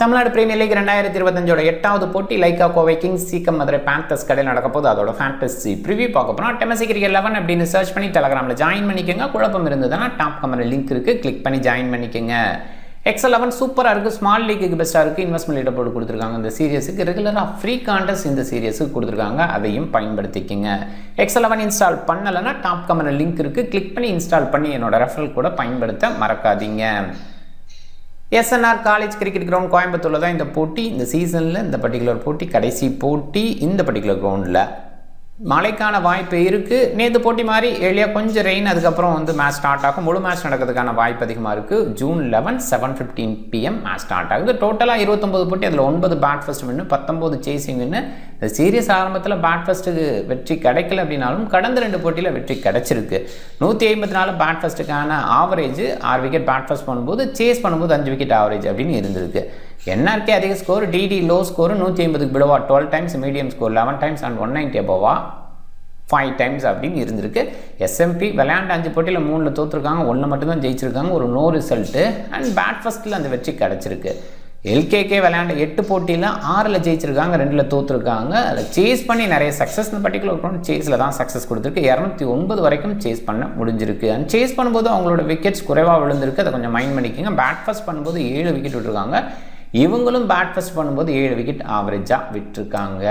Tamil Nadu premier league 2025 8வது போட்டி Lyca Kovai Kings caecum Madurai panthers கடையில் நடக்க போது அதோட ஃபேண்டசி ப்ரிவியூ பார்க்க போறோம். டெமசி கிரிக்கெட் 11 அப்படின்னு சர்ச் பண்ணி டெலகிராமில் ஜாயின் பண்ணிக்கோங்க. குழப்பம் இருந்ததுன்னா டாப் கமெண்ட் லிங்க் இருக்கு, கிளிக் பண்ணி ஜாயின் பண்ணிக்கோங்க. X11 சூப்பராக இருக்குது, ஸ்மால் லீக்கு பெஸ்ட்டாக இருக்குது. இன்வெஸ்ட்மெண்ட் லீடர் போட்டு கொடுத்துருக்காங்க. இந்த சீரியஸுக்கு ரெகுலராக ஃப்ரீ கான்டெஸ்ட் இந்த சீரியஸுக்கு கொடுத்துருக்காங்க, அதையும் பயன்படுத்திக்கங்க. X11 இன்ஸ்டால் பண்ணலைன்னா டாப் கமெண்ட் லிங்க் இருக்குது, கிளிக் பண்ணி இன்ஸ்டால் பண்ணி என்னோட ரெஃபரல் கூட பயன்படுத்த மறக்காதீங்க. SNR காலேஜ் கிரிக்கெட் கிரவுண்ட் கோயம்புத்தூரில் தான் இந்த போட்டி. இந்த சீசனில் இந்த பர்டிகுலர் போட்டி கடைசி போட்டி. இந்த பர்டிகுலர் கிரவுண்டில் மழைக்கான வாய்ப்பு இருக்குது. நேற்று போட்டி மாதிரி ஏழியாக கொஞ்சம் ரெயின், அதுக்கப்புறம் மேட்ச் ஸ்டார்ட் ஆகும். முழு மேட்ச் நடக்கிறதுக்கான வாய்ப்பு அதிகமாக இருக்குது. June 11 7:15 PM மேட்ச் ஸ்டார்ட் ஆகுது. டோட்டலாக 29 போட்டி, அதில் 9 பேட் ஃபர்ஸ்ட் வின்னு, 19 சேசிங் வின்னு. இந்த சீரியஸ் ஆரம்பத்தில் பேட் ஃபர்ஸ்ட்டுக்கு வெற்றி கிடைக்கல அப்படின்னாலும் கடந்த 2 போட்டியில் வெற்றி கிடைச்சிருக்கு. 154 பேட் ஃபர்ஸ்ட்டுக்கான ஆவரேஜ், 6 விக்கெட் பேட் ஃபர்ஸ்ட் பண்ணும்போது, சேஸ் பண்ணும்போது 5 விக்கெட் ஆவரேஜ் அப்படின்னு இருந்திருக்கு. NRK அதிக ஸ்கோர், DD லோ ஸ்கோர் 150க்கு பிலோவா 12 times, medium score 11 times and 190 அபோவா 5 டைம்ஸ் அப்படின்னு இருந்திருக்கு. SMP விளையாண்ட 5 போட்டியில் 3ல் தோற்றுருக்காங்க, 1 மட்டும்தான் ஜெயிச்சிருக்காங்க, ஒரு நோ ரிசல்ட்டு. அண்ட் பேட் ஃபர்ஸ்ட்டில் அந்த வெற்றி கிடச்சிருக்கு. LKK விளையாண்ட 8 போட்டியில் 6ல் ஜெயிச்சிருக்காங்க, 2ல் தோற்றுருக்காங்க. அதில் சேஸ் பண்ணி நிறைய சக்ஸஸ், இந்த பர்டிகுலர் கிரவுண்ட் சேஸில் தான் சக்ஸஸ் கொடுத்துருக்கு. 209 வரைக்கும் சேஸ் பண்ண முடிஞ்சிருக்கு. அண்ட் சேஸ் பண்ணும்போது அவங்களோட விக்கெட்ஸ் குறைவாக விழுந்திருக்கு, அதை கொஞ்சம் மைண்ட் பண்ணிக்கோங்க. பேட் ஃபர்ஸ்ட் பண்ணும்போது 7 விக்கெட் விட்டுருக்காங்க, இவங்களும் பேட் ஃபர்ஸ்ட் பண்ணும்போது 7 விக்கெட் ஆவரேஜாக விட்டுருக்காங்க.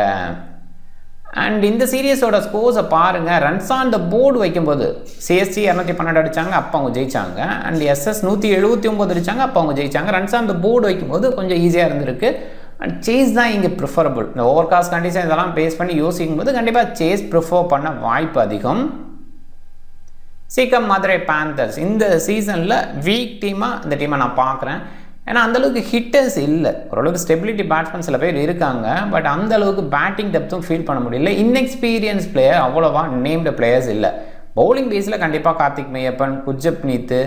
அண்ட் இந்த சீரியஸோட ஸ்கோர்ஸை பாருங்கள். ரன்ஸ் ஆன் த போர்டு வைக்கும்போது CSC 212 அடித்தாங்க, அப்போ அவங்க ஜெயிச்சாங்க. அண்ட் SS 179 அடித்தாங்க, அப்போ அவங்க ஜெயிச்சாங்க. ரன்ஸ் ஆன் த போர்டு வைக்கும்போது கொஞ்சம் ஈஸியாக இருந்திருக்கு. அண்ட் சேஸ் தான் இங்கே ப்ரிஃபரபிள். இந்த ஓவர் காஸ்ட் கண்டிஷன் இதெல்லாம் பேஸ் பண்ணி யோசிக்கும் போது கண்டிப்பாக சேஸ் ப்ரிஃபர் பண்ண வாய்ப்பு அதிகம். சீக்கம் மதுரை பேந்தர்ஸ் இந்த சீசனில் வீக் டீமாக இந்த டீமை நான் பார்க்குறேன். ஏன்னா அந்தளவுக்கு ஹிட்டர்ஸ் இல்லை, ஓரளவுக்கு ஸ்டெபிலிட்டி பேட்ஸ்மேன் சில பேர் இருக்காங்க, பட் அந்தளவுக்கு பேட்டிங் டெப்த்தும் ஃபீல் பண்ண முடியல. இன்எக்ஸ்பீரியன்ஸ் பிளேயர், அவ்வளோவா நேம்டு பிளேயர்ஸ் இல்லை. பவுலிங் பேஸில் கண்டிப்பாக கார்த்திக் மெய்யப்பன், குர்ஜப்னீத்,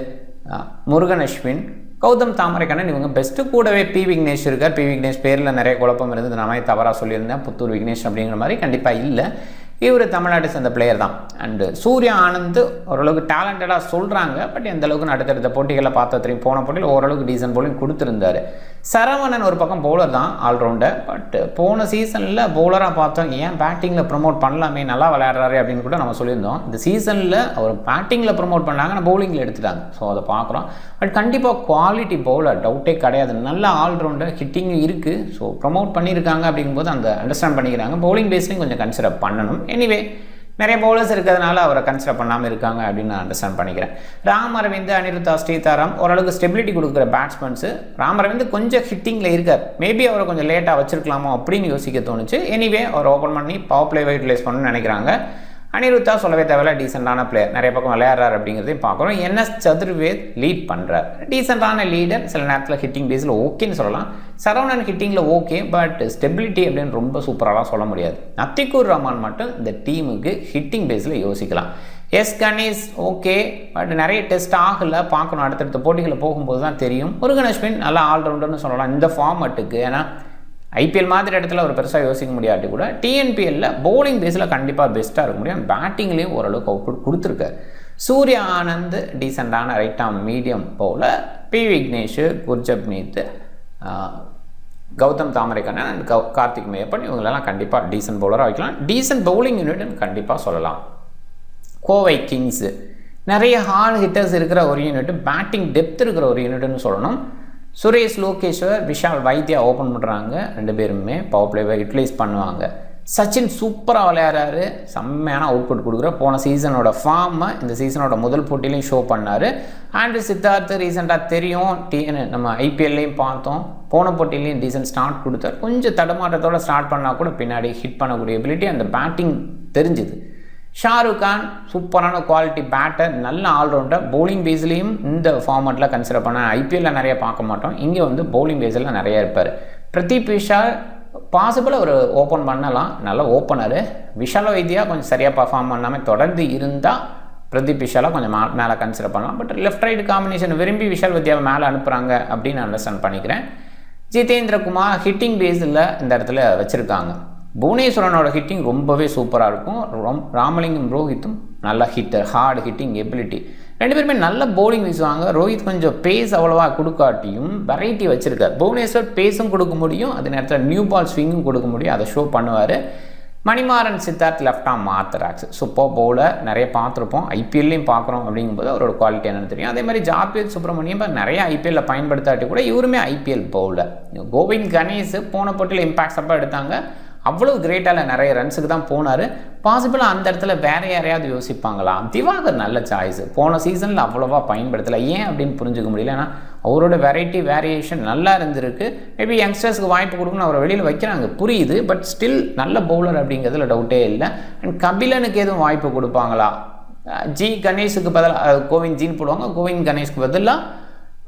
முருகன் அஸ்வின், கௌதம் தாமரைக்கண்ணன் இவங்க பெஸ்ட்டு. கூடவே P விக்னேஷ் இருக்கார். P விக்னேஷ் பேரில் நிறைய குழப்பம் இருந்தது, நான் தவறாக சொல்லியிருந்தேன். புத்தூர் விக்னேஷ் அப்படிங்கிற மாதிரி கண்டிப்பாக இல்லை. இவர் தமிழ்நாட்டை சேர்ந்த பிளேயர் தான். அண்டு சூர்யா ஆனந்த் ஓரளவுக்கு டேலண்டடாக சொல்கிறாங்க, பட் எந்த அளவுக்கு அடுத்தடுத்த போட்டிகளில் பார்த்தா தெரியும். போன போட்டியில் ஓரளவுக்கு டீசன்ட் பவுலிங் கொடுத்துருந்தாரு. சரவணன் ஒரு பக்கம் பவுலர் தான், ஆல்ரவுண்டர். பட் போன சீசனில் பவுலராக பார்த்தோம், ஏன் பேட்டிங்கில் ப்ரொமோட் பண்ணலாமே, நல்லா விளையாடுறாரு அப்படின்னு கூட நம்ம சொல்லியிருந்தோம். இந்த சீசனில் அவர் பேட்டிங்கில் ப்ரொமோட் பண்ணாங்க, ஆனால் பவுலிங்கில் எடுத்துட்டாங்க. ஸோ அதை பார்க்குறோம். பட் கண்டிப்பாக குவாலிட்டி பவுலர், டவுட்டே கிடையாது. நல்ல ஆல்ரவுண்டர், ஹிட்டிங்கும் இருக்குது. ஸோ ப்ரொமோட் பண்ணியிருக்காங்க அப்படிங்கும்போது அந்த அண்டர்ஸ்டாண்ட் பண்ணிக்கிறாங்க. பவுலிங் பேஸ்லையும் கொஞ்சம் கன்சிடர் பண்ணணும். எனிவே நிறைய பவுலர்ஸ் இருக்கிறதுனால அவரை கன்சிடர் பண்ணாமல் இருக்காங்க அப்படின்னு நான் அண்டர்ஸ்டாண்ட் பண்ணிக்கிறேன். ராம் அரவிந்த், அனிருத்தா ஸ்ரீதாராம் ஓரளவுக்கு ஸ்டெபிலிட்டி கொடுக்குற பேட்ஸ்மேன்ஸு. ராம் அரவிந்த் கொஞ்சம் ஹிட்டிங்கில் இருக்கார், மேபி அவரை கொஞ்சம் லேட்டாக வச்சிருக்கலாமோ அப்படின்னு யோசிக்க தோணுச்சு. எனிவே அவர் ஓப்பன் பண்ணி பவர் பிளேவை யூட்டிலைஸ் பண்ணணும்னு நினைக்கிறாங்க. அனிருத்தா சொல்லவே தேவையில்ல, டீசெண்டான பிளேயர், நிறைய பக்கம் விளையாடுறாரு அப்படிங்கிறதையும் பார்க்குறோம். NS சதுர்வேத் லீட் பண்ணுறார், டீசெண்டான லீடர். சில நேரத்தில் ஹிட்டிங் பேஸில் ஓகேன்னு சொல்லலாம். சரவணன் ஹிட்டிங்கில் ஓகே, பட் ஸ்டெபிலிட்டி அப்படின்னு ரொம்ப சூப்பராலாம் சொல்ல முடியாது. அத்திக்கூர் ரஹ்மான் மட்டும் இந்த டீமுக்கு ஹிட்டிங் பேஸில் யோசிக்கலாம். கணேஷ் ஓகே, பட் நிறைய டெஸ்ட் ஆகலை, பார்க்கணும். அடுத்தடுத்த போட்டிகளை போகும்போது தான் தெரியும். முருகன் அஸ்வின் நல்லா ஆல்ரவுண்டர்னு சொல்லலாம் இந்த ஃபார்மட்டுக்கு. ஏன்னா IPL மாதிரி இடத்துல ஒரு பெருசாக யோசிக்க முடியாட்டி கூட TNPLல பவுலிங் பேஸில் கண்டிப்பாக பெஸ்ட்டாக இருக்க முடியும். பேட்டிங்லேயும் ஓரளவுக்கு அவுட்புட் கொடுத்துருக்காரு. சூர்யா ஆனந்த் டீசெண்டான right arm medium bowler. P Vignesh, Gurjapneet, Gautham Thamaraikannan and Karthik Meiyappan இவங்களெல்லாம் கண்டிப்பாக டீசென்ட் பவுலராக வைக்கலாம். டீசென்ட் பவுலிங் யூனிட்னு கண்டிப்பாக சொல்லலாம். கோவை கிங்ஸு நிறைய ஹார்ட் ஹிட்டர்ஸ் இருக்கிற ஒரு யூனிட், பேட்டிங் டெப்த் இருக்கிற ஒரு யூனிட்னு சொல்லணும். சுரேஷ் லோகேஸ்வர், விஷால் வைத்தியா ஓப்பன் பண்ணுறாங்க. 2 பேருமே பவர் பிளேவை யூட்டிலைஸ் பண்ணுவாங்க. சச்சின் சூப்பராக விளையாடுறாரு, செம்மையான அவுட்புட் கொடுக்குற. போன சீசனோட ஃபார்மை இந்த சீசனோட முதல் போட்டிலையும் ஷோ பண்ணார். ஆண்ட்ரூ சித்தார்த் ரீசெண்டாக தெரியும், நம்ம IPLலையும் பார்த்தோம். போன போட்டிலையும் டீசென்ட் ஸ்டார்ட் கொடுத்தார். கொஞ்சம் தடுமாற்றத்தோடு ஸ்டார்ட் பண்ணால் கூட பின்னாடி ஹிட் பண்ணக்கூடிய எபிலிட்டி அந்த பேட்டிங் தெரிஞ்சுது. ஷாருக் கான் சூப்பரான குவாலிட்டி பேட்டர், நல்ல ஆல்ரவுண்டர். பவுலிங் பேஸ்லேயும் இந்த ஃபார்மேட்டில் கன்சிடர் பண்ண IPLல நிறைய பார்க்க மாட்டோம், இங்கே பவுலிங் பேஸில் நிறைய இருப்பார். பிரதீப் விஷால் பாசிபிளாக ஒரு ஓப்பன் பண்ணலாம், நல்ல ஓப்பனர். விஷால் வைத்தியா கொஞ்சம் சரியாக பர்ஃபார்ம் பண்ணாமல் தொடர்ந்து இருந்தால் பிரதீப் விஷாலாக கொஞ்சம் மேலே கன்சிடர் பண்ணலாம். பட் லெஃப்ட் ரைட் காம்பினேஷன் விரும்பி விஷால் வைத்தியாவை மேலே அனுப்புகிறாங்க அப்படின்னு அண்டர்ஸ்டாண்ட் பண்ணிக்கிறேன். ஜிதேந்திர குமார் ஹிட்டிங் பேஸில் இந்த இடத்துல வச்சுருக்காங்க. புவனேஸ்வரனோட ஹிட்டிங் ரொம்பவே சூப்பராக இருக்கும். ராமலிங்கம் ரோஹித்தும் நல்ல ஹிட்டர், ஹார்ட் ஹிட்டிங் எபிலிட்டி. ரெண்டு பேருமே நல்ல பவுலிங் வீசுவாங்க. ரோஹித் கொஞ்சம் பேஸ் அவ்வளோவா கொடுக்காட்டியும் வெரைட்டி வச்சுருக்கார். புவனேஸ்வர் பேஸும் கொடுக்க முடியும், அதே நேரத்தில் நியூ பால் ஸ்விங்கும் கொடுக்க முடியும், அதை ஷோ பண்ணுவார். Manimaran Siddharth left arm orthodox super bowler, நிறைய பார்த்துருப்போம், ஐபிஎல்லையும் பார்க்குறோம். அப்படிங்கும்போது அவரோட குவாலிட்டி என்னன்னு தெரியும். அதே மாதிரி ஜாத்வேத் சுப்ரமணியம் நிறைய ஐபிஎல்லில் பயன்படுத்தாட்டி கூட இவருமே ஐபிஎல் பவுலர். கோவிந்த் கணேஷ் போன போட்டியில் இம்பாக்ட் அப்போ எடுத்தாங்க, அவ்வளோ கிரேட்டாக நிறைய ரன்ஸுக்கு தான் போனார். பாசிபிளாக அந்த இடத்துல வேறு யாரையாவது யோசிப்பாங்களா? திவாகர் நல்ல சாய்ஸ், போன சீசனில் அவ்வளோவா பயன்படுத்தலை. ஏன் அப்படின்னு புரிஞ்சுக்க முடியல. ஏன்னா அவரோட வெரைட்டி வேரியேஷன் நல்லா இருந்திருக்கு. மேபி யங்ஸ்டர்ஸ்க்கு வாய்ப்பு கொடுக்கணும், அவரை வெளியில் வைக்கிறாங்க, புரியுது. பட் ஸ்டில் நல்ல பவுலர் அப்படிங்கிறதுல டவுட்டே இல்லை. அண்ட் கபிலனுக்கு எதுவும் வாய்ப்பு கொடுப்பாங்களா? ஜி கணேஷுக்கு பதிலாக கோவிந்த் ஜின்னு போடுவாங்க, கோவிந்த் கணேஷ்க்கு பதிலாக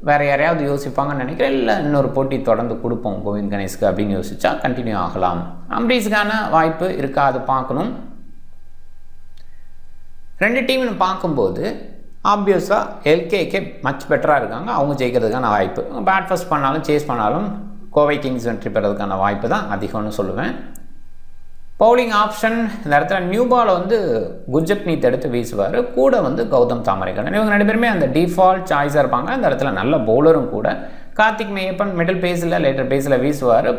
வேறு யாரையாவது யோசிப்பாங்கன்னு நினைக்கிறேன். இல்லை இன்னொரு போட்டி தொடர்ந்து கொடுப்போம் கோவிந்த் கணேஷ்க்கு அப்படின்னு யோசிச்சா கண்டினியூ ஆகலாம். அம்பரீஷுக்கான வாய்ப்பு இருக்கா, அது பார்க்கணும். ரெண்டு டீம்னு பார்க்கும்போது ஆப்வியஸாக எல்கேகே மச் பெட்டராக இருக்காங்க, அவங்க ஜெயிக்கிறதுக்கான வாய்ப்பு. பேட் ஃபர்ஸ்ட் பண்ணாலும் சேஸ் பண்ணாலும் கோவை கிங்ஸ் வெற்றி பெறதுக்கான வாய்ப்பு தான் அதிகம்னு சொல்லுவேன். பவுலிங் ஆப்ஷன் இந்த இடத்துல நியூ பாலை குர்ஜப்னீத் எடுத்து வீசுவார், கூட கௌதம் தாமரைக்கண்ணன். இவங்க ரெண்டு பேருமே அந்த டிஃபால்ட் சாய்ஸாக இருப்பாங்க. அந்த இடத்துல நல்ல பவுலரும் கூட. கார்த்திக் மெய்யப்பன் மிடில் பேஸில் லேட்டர் பேஸில் வீசுவார்.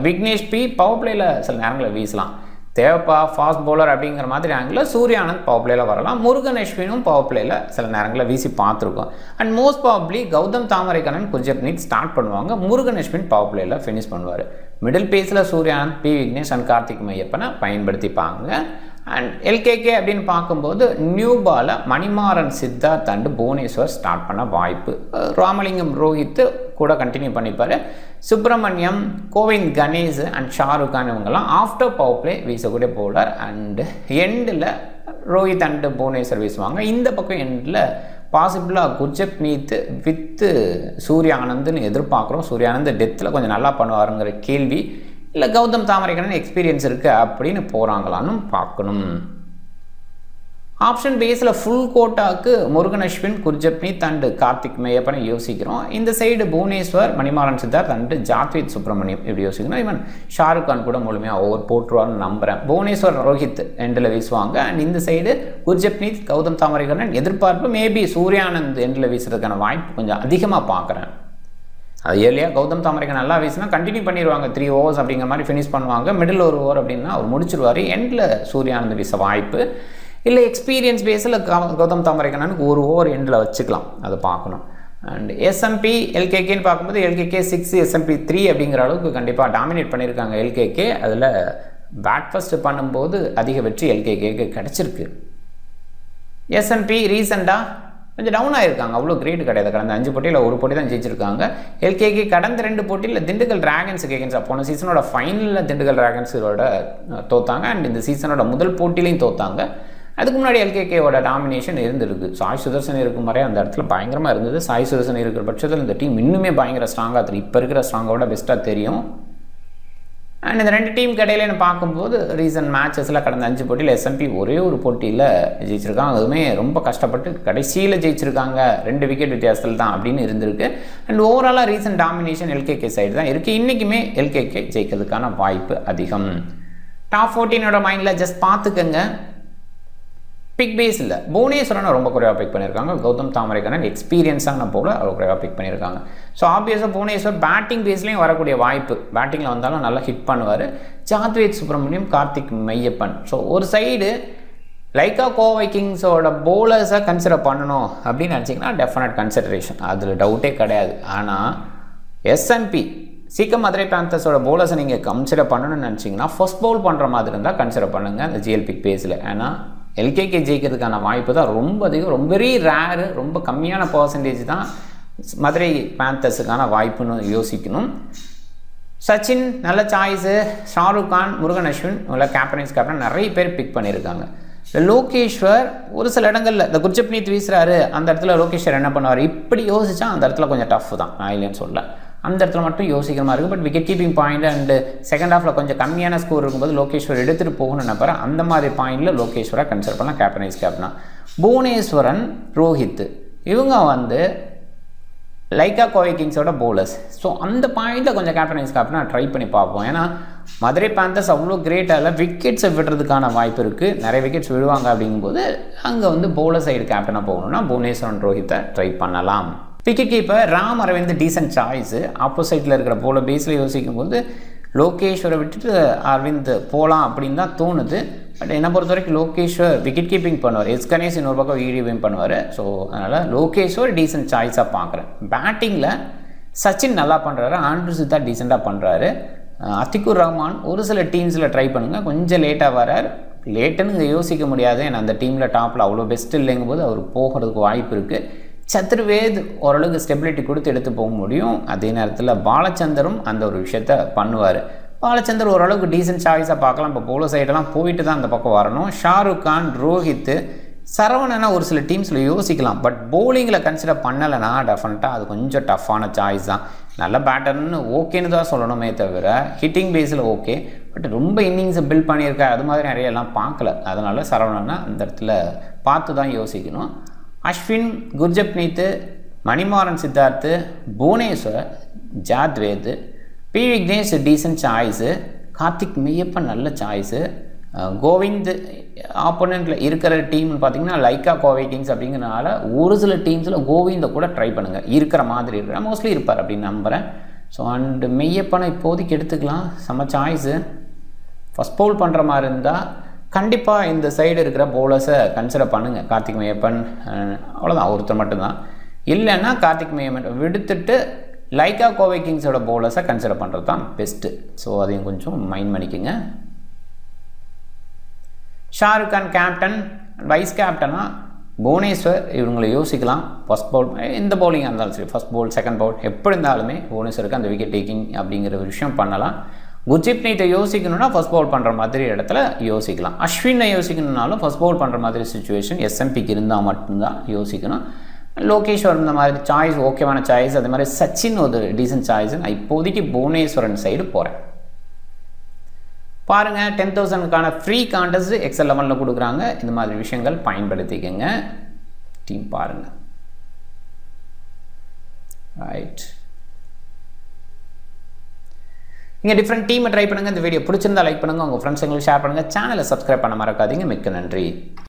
விக்னேஷ் பி பவர் பிளேயில் சில நேரங்களில் வீசலாம், தேவைப்பா ஃபாஸ்ட் பவுலர் அப்படிங்கிற மாதிரி ஆங்கிளில் சூர்யா ஆனந்த் பவர் பிளேயில் வரலாம். முருகன் அஸ்வினும் பவர் பிளேயில் சில நேரங்களில் வீசி பார்த்துருக்கோம். And most probably Gautam Thamaraikannan Gurjapneet start பண்ணுவாங்க, முருகன் அஸ்வின் பவர் பிளேயில் ஃபினிஷ் பண்ணுவார். மிடில் பேஸில் சூர்யா ஆனந்த், பி விக்னேஷ் அண்ட் கார்த்திக் மெய்யப்பனை பயன்படுத்திப்பாங்க. அண்ட் எல்கேகே அப்படின்னு பார்க்கும்போது நியூ பாலை மணிமாறன் சித்தார்த் அண்டு புவனேஸ்வர் ஸ்டார்ட் பண்ண வாய்ப்பு. ராமலிங்கம் ரோஹித் கூட கண்டினியூ பண்ணிப்பார். சுப்ரமணியம், கோவிந்த் கணேஷ் அண்ட் ஷாருக் கான் இவங்கெல்லாம் ஆஃப்டர் பவர் பிளே வீசக்கூடிய பவுலர். அண்டு எண்டில் ரோஹித் அண்டு புவனேஸ்வர் வீசுவாங்க. இந்த பக்கம் எண்டில் பாசிபிளாக குர்ஜப்னீத் வித்து சூர்யா ஆனந்த்னு எதிர்பார்க்குறோம். சூர்யா ஆனந்த் டெத்தில் கொஞ்சம் நல்லா பண்ணுவாருங்கிற கேள்வி. இல்லை கௌதம் தாமரைக்கண்ணன் எக்ஸ்பீரியன்ஸ் இருக்குது அப்படின்னு போகிறாங்களான்னு பார்க்கணும். ஆப்ஷன் பேஸில் ஃபுல் கோட்டாக்கு முருகன் அஸ்வின், குர்ஜப்னீத் அண்டு கார்த்திக் மெய்யப்பனை யோசிக்கிறோம். இந்த சைடு புவனேஸ்வர், மணிமாறன் சித்தார்த் அண்டு ஜாத்வேத் சுப்ரமணியம் இப்படி யோசிக்கணும். ஈவன் ஷாருக் கான் கூட முழுமையாக ஓவர் போட்டுருவார்னு நம்புகிறேன். புவனேஸ்வர் ரோஹித் எண்டில் வீசுவாங்க. அண்ட் இந்த சைடு குர்ஜப்னீத், கௌதம் தாமரைக்கண்ணன் எதிர்பார்ப்பு. மேபி சூர்யானந்த் எண்டில் வீசுறதுக்கான வாய்ப்பு கொஞ்சம் அதிகமாக பார்க்குறேன். அது ஏர்லியாக கௌதம் தாமரைக்கண்ணன் நல்லா வீசினா கண்டினியூ பண்ணிடுவாங்க, 3 overs அப்படிங்கிற மாதிரி ஃபினிஷ் பண்ணுவாங்க. மிடில் ஒரு ஓவர் அப்படின்னா அவர் முடிச்சிருவார். எண்டில் சூர்யானந்த் வீச வாய்ப்பு. இல்லை எக்ஸ்பீரியன்ஸ் பேஸில் கௌதம் தாமரைக்கண்ணனுக்கு ஒரு ஓவர் எண்டில் வச்சுக்கலாம், அதை பார்க்கணும். அண்ட் எஸ்எம்பி எல்கேகேன்னு பார்க்கும்போது எல்கேகே 6, எஸ்எம்பி 3 அப்படிங்கிற அளவுக்கு கண்டிப்பாக டாமினேட் பண்ணியிருக்காங்க எல்கேகே. அதில் பேட் ஃபர்ஸ்ட் பண்ணும்போது அதிக வெற்றி எல்கேகேக்கு கிடச்சிருக்கு. எஸ்எம்பி ரீசெண்டாக கொஞ்சம் டவுன் ஆகிருக்காங்க, அவ்வளோ கிரேட் கிடையாது. கடந்த 5 போட்டியில் ஒரு போட்டி தான் ஜெயிச்சிருக்காங்க. எல்கேகே கடந்த 2 போட்டியில் திண்டுக்கல் டிராகன்ஸுக்கு எகென்ஸ்டாக போன சீசனோட ஃபைனலில் திண்டுக்கல் டிராகன்ஸோட தோத்தாங்க. அண்ட் இந்த சீசனோட முதல் போட்டிலையும் தோத்தாங்க. அதுக்கு முன்னாடி எல்கேகேவோட டாமினேஷன் இருந்திருக்கு. சாய் சுதர்சன் இருக்கும் வரை அந்த இடத்துல பயங்கரமாக இருந்தது. சாய் சுதர்சன் இருக்கிற பட்சத்தில் இந்த டீம் இன்னுமே பயங்கர ஸ்ட்ராங்காக தெரியும், இப்போ இருக்கிற ஸ்ட்ராங்கோட பெஸ்ட்டாக தெரியும். அண்ட் இந்த 2 டீம் இடையில பார்க்கும்போது ரீசன்ட் மேட்சஸில் கடந்த 5 போட்டியில் எஸ்எம்பி ஒரே ஒரு போட்டியில் ஜெயிச்சிருக்காங்க. அதுவுமே ரொம்ப கஷ்டப்பட்டு கடைசியில் ஜெயிச்சிருக்காங்க, 2 விக்கெட் வித்தியாசத்தில் தான் அப்படின்னு இருந்திருக்கு. அண்ட் ஓவராலாக ரீசன்ட் டாமினேஷன் எல்கேகே சைடு தான் இருக்குது. இன்றைக்குமே எல்கேகே ஜெயிக்கிறதுக்கான வாய்ப்பு அதிகம். டாப் 14ஓட மைண்டில் ஜஸ்ட் பார்த்துக்கங்க. பிக் பேஸ் இல்லை, புவனேஸ்வரனை ரொம்ப குறைவாக பிக் பண்ணியிருக்காங்க. கௌதம் தாமரைக்கண்ணன் எக்ஸ்பீரியன்ஸான போல அவர் குறைவாக பிக் பண்ணியிருக்காங்க. ஸோ ஆப்வியஸாக புவனேஸ்வர் பேட்டிங் பேஸ்லேயும் வரக்கூடிய வாய்ப்பு, பேட்டிங்கில் வந்தாலும் நல்லா ஹிட் பண்ணுவார். ஜாத்வேத் சுப்ரமணியம், கார்த்திக் மெய்யப்பன். ஸோ ஒரு சைடு லைக்கா கோவை கிங்ஸோட பவுலர்ஸை கன்சிடர் பண்ணணும் அப்படின்னு நினச்சிங்கன்னா டெஃபினட் கன்சிடரேஷன், அதில் டவுட்டே கிடையாது. ஆனால் எஸ்எம்பி சீக்கிரம் மதுரை பேந்தர்ஸோட பவுலர்ஸை நீங்கள் கன்சிடர் பண்ணணும்னு நினச்சிங்கன்னா ஃபர்ஸ்ட் பவுல் பண்ணுற மாதிரி இருந்தால் கன்சிடர் பண்ணுங்கள் அந்த ஜிஎல் பிக் பேஸில். ஏன்னா எல்கேகே ஜெயிக்கிறதுக்கான வாய்ப்பு தான் ரொம்ப அதிகம், ரொம்ப வெரி ரேரு, ரொம்ப கம்மியான பர்சன்டேஜ் தான் மதுரை பேந்தர்ஸுக்கான வாய்ப்புன்னு யோசிக்கணும். சச்சின் நல்ல சாய்ஸு, ஷாருக் கான், முருகன் அஸ்வின் உள்ள கேப்டன் நிறைய பேர் பிக் பண்ணியிருக்காங்க. லோகேஸ்வர் ஒரு சில இடங்களில் இந்த குர்ஜப்னீத் வீசுறாரு, அந்த இடத்துல லோகேஸ்வர் என்ன பண்ணுவார் இப்படி யோசிச்சா அந்த இடத்துல கொஞ்சம் டஃப் தான், நான் இல்லைன்னு சொல்ல. அந்த இடத்துல மட்டும் யோசிக்கிற மாதிரி இருக்குது. But wicket keeping point and second ஹாஃபில் கொஞ்சம் கம்மியான ஸ்கோர் இருக்கும்போது லோகேஸ்வர் எடுத்துகிட்டு போகணும்னு நினைப்பாரு. அந்த மாதிரி பாயிண்டில் லோகேஸ்வரை கன்சிடர் பண்ணலாம் கேப்டனா. புவனேஸ்வரன், ரோஹித் இவங்க லைக்கா கோவை கிங்ஸோட பவுலர்ஸ். ஸோ அந்த பாயிண்டில் கொஞ்சம் கேப்டனா ட்ரை பண்ணி பார்ப்போம். ஏன்னா மதுரை பேந்தர்ஸ் அவ்வளோ கிரேட்டாக இல்லை, விக்கெட்ஸை விடுறதுக்கான வாய்ப்பு இருக்குது, நிறைய விக்கெட்ஸ் விடுவாங்க. அப்படிங்கும்போது அங்கே வந்து பவுலர் சைடு கேப்டனாக போகணுன்னா புவனேஸ்வரன் ரோஹித்தை ட்ரை பண்ணலாம். Wicket keeper Ram Aravind decent choice. ஆப்போசைட்டில் இருக்கிற பவுலர் பேஸில் யோசிக்கும் போது லோகேஸ்வரை விட்டுட்டு அரவிந்த் போகலாம் அப்படின்னு தான் தோணுது. பட் என்னை பொறுத்த வரைக்கும் லோகேஸ்வர் விக்கெட் கீப்பிங் பண்ணுவார், எஸ் கணேஷ் இன்னொரு பக்கம் ஈடிவியும் பண்ணுவார். ஸோ அதனால் லோகேஸ்வர் டீசன்ட் சாய்ஸாக பார்க்குறேன். பேட்டிங்கில் சச்சின் நல்லா பண்ணுறாரு, ஆண்ட்ரூ சித்தா டீசெண்டாக பண்ணுறாரு. அத்திகுர் ரஹ்மான் ஒரு சில டீம்ஸில் ட்ரை பண்ணுங்கள், கொஞ்சம் லேட்டாக வரார். லேட்டுன்னு இங்கே யோசிக்க முடியாது, ஏன்னா அந்த டீமில் டாப்பில் அவ்வளோ பெஸ்ட் இல்லைங்கும் போது அவர் போகிறதுக்கு வாய்ப்பு இருக்குது. சத்ருவேத் ஓரளவுக்கு ஸ்டெபிலிட்டி கொடுத்து எடுத்து போக முடியும். அதே நேரத்தில் பாலச்சந்தரும் அந்த ஒரு விஷயத்த பண்ணுவார். பாலச்சந்தர் ஓரளவுக்கு டீசென்ட் சாய்ஸாக பார்க்கலாம். இப்போ போலோ சைடெல்லாம் போயிட்டு தான் அந்த பக்கம் வரணும். ஷாருக் கான், ரோஹித், சரவணனா ஒரு சில டீம்ஸில் யோசிக்கலாம். பட் போலிங்கில் கன்சிடர் பண்ணலைன்னா டெஃபினட்டாக அது கொஞ்சம் டஃப்பான சாய்ஸ் தான். நல்ல பேட்டர்னு ஓகேன்னு தான் சொல்லணுமே தவிர ஹிட்டிங் பேஸில் ஓகே, பட் ரொம்ப இன்னிங்ஸை பில்ட் பண்ணியிருக்கா அது மாதிரி நிறைய எல்லாம் பார்க்கல. அதனால் சரவணனா அந்த இடத்துல பார்த்து தான் யோசிக்கணும். Ashwin, Gurjapneet, Manimaran Siddharth, Bhuvaneshwar, Jathaved, P Vignesh decent choice, Karthik Meiyappan நல்ல சாய்ஸு, கோவிந்த் ஆப்போனண்ட்டில் இருக்கிற டீம்னு பார்த்தீங்கன்னா லைக்கா கோவை கிங்ஸ் அப்படிங்கிறனால ஒரு சில டீம்ஸில் கோவிந்தை கூட ட்ரை பண்ணுங்கள், இருக்கிற மாதிரி இருக்கிற மோஸ்ட்லி இருப்பார் அப்படின்னு நம்புகிறேன். ஸோ அண்டு மெய்யப்பனை இப்போதைக்கு எடுத்துக்கலாம், செம்ம சாய்ஸு. ஃபஸ்ட் பவுல் பண்ணுற மாதிரி இருந்தால் கண்டிப்பாக இந்த சைடு இருக்கிற பவுலர்ஸை கன்சிடர் பண்ணுங்கள். கார்த்திக் மெய்யப்பன் அவ்வளோதான், ஒருத்தர் மட்டும்தான். இல்லைன்னா கார்த்திக் மெய்யப்பன் விடுத்துட்டு லைக்கா கோவை கிங்ஸோட பவுலர்ஸை கன்சிடர் பண்ணுறது தான் பெஸ்ட்டு. ஸோ அதையும் கொஞ்சம் மைண்ட் பண்ணிக்கோங்க. ஷாருக் கான் கேப்டன், வைஸ் கேப்டனாக புவனேஸ்வர் இவங்களை யோசிக்கலாம். ஃபஸ்ட் பவுல் எந்த பவுலிங்காக இருந்தாலும் சரி, ஃபஸ்ட் பவுல் செகண்ட் பவுல் எப்படி இருந்தாலுமே புவனேஸ்வருக்கு அந்த விக்கெட் டேக்கிங் அப்படிங்கிற ஒரு விஷயம் பண்ணலாம். குர்ஜப்னீத்தை யோசிக்கணும்னா ஃபஸ்ட் பவுல் பண்ணுற மாதிரி இடத்துல யோசிக்கலாம். அஸ்வினை யோசிக்கணுன்னாலும் ஃபஸ்ட் பவுல் பண்ணுற மாதிரி சுச்சுவேஷன் எஸ்எம்பிக்கு இருந்தால் மட்டும்தான் யோசிக்கணும். லோகேஸ்வர் இந்த மாதிரி சாய்ஸ் ஓகேவான சாய்ஸ். அதே மாதிரி சச்சின் ஒரு டீசன்ட் சாய்ஸ். நான் இப்போதைக்கு புவனேஸ்வரன் சைடு போகிறேன். பாருங்கள், 10,000க்கான ஃப்ரீ கான்டெஸ்ட் எக்ஸல் 11ல் கொடுக்குறாங்க. இந்த மாதிரி விஷயங்கள் பயன்படுத்திக்கங்க. டீம் பாருங்கள். ரைட், நீங்கள் டிஃப்ரெண்ட் டீமை ட்ரை பண்ணுங்கள். இந்த வீடியோ பிடிச்சிருந்தா லைக் பண்ணுங்கள், உங்கள் ஃப்ரெண்ட்ஸுங்களுக்கு ஷேர் பண்ணுங்கள், சேனலை சப்ஸ்கிரைப் பண்ண மறக்காதீங்க. மிக்க நன்றி.